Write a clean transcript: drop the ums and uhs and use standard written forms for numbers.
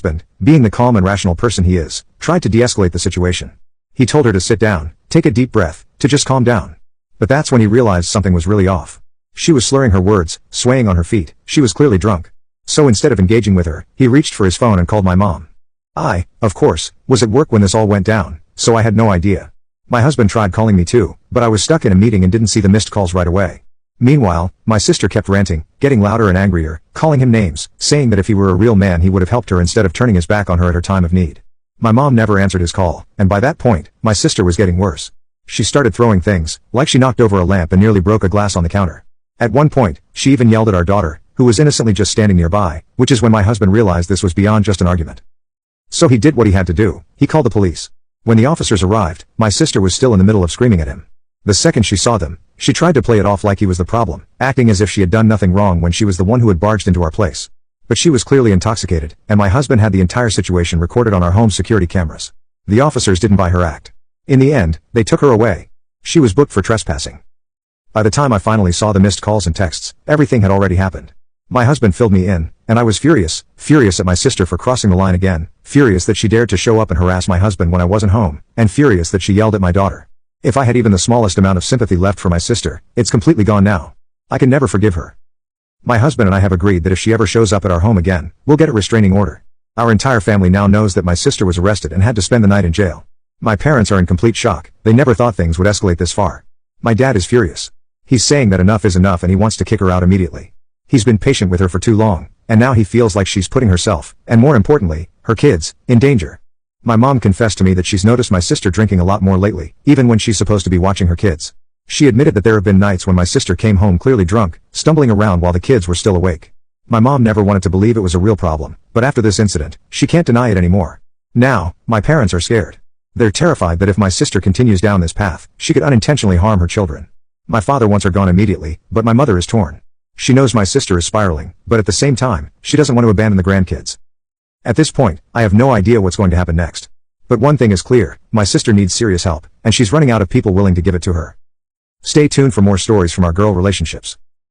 husband, being the calm and rational person he is, tried to de-escalate the situation. He told her to sit down, take a deep breath, to just calm down. But that's when he realized something was really off. She was slurring her words, swaying on her feet, she was clearly drunk. So instead of engaging with her, he reached for his phone and called my mom. I, of course, was at work when this all went down, so I had no idea. My husband tried calling me too, but I was stuck in a meeting and didn't see the missed calls right away. Meanwhile, my sister kept ranting, getting louder and angrier, calling him names, saying that if he were a real man he would have helped her instead of turning his back on her at her time of need. My mom never answered his call, and by that point, my sister was getting worse. She started throwing things, like she knocked over a lamp and nearly broke a glass on the counter. At one point, she even yelled at our daughter, who was innocently just standing nearby, which is when my husband realized this was beyond just an argument. So he did what he had to do, he called the police. When the officers arrived, my sister was still in the middle of screaming at him. The second she saw them, she tried to play it off like he was the problem, acting as if she had done nothing wrong when she was the one who had barged into our place. But she was clearly intoxicated, and my husband had the entire situation recorded on our home security cameras. The officers didn't buy her act. In the end, they took her away. She was booked for trespassing. By the time I finally saw the missed calls and texts, everything had already happened. My husband filled me in, and I was furious at my sister for crossing the line again, furious that she dared to show up and harass my husband when I wasn't home, and furious that she yelled at my daughter. If I had even the smallest amount of sympathy left for my sister, it's completely gone now. I can never forgive her. My husband and I have agreed that if she ever shows up at our home again, we'll get a restraining order. Our entire family now knows that my sister was arrested and had to spend the night in jail. My parents are in complete shock, they never thought things would escalate this far. My dad is furious. He's saying that enough is enough and he wants to kick her out immediately. He's been patient with her for too long, and now he feels like she's putting herself, and more importantly, her kids, in danger. My mom confessed to me that she's noticed my sister drinking a lot more lately, even when she's supposed to be watching her kids. She admitted that there have been nights when my sister came home clearly drunk, stumbling around while the kids were still awake. My mom never wanted to believe it was a real problem, but after this incident, she can't deny it anymore. Now, my parents are scared. They're terrified that if my sister continues down this path, she could unintentionally harm her children. My father wants her gone immediately, but my mother is torn. She knows my sister is spiraling, but at the same time, she doesn't want to abandon the grandkids. At this point, I have no idea what's going to happen next. But one thing is clear, my sister needs serious help, and she's running out of people willing to give it to her. Stay tuned for more stories from our girl relationships.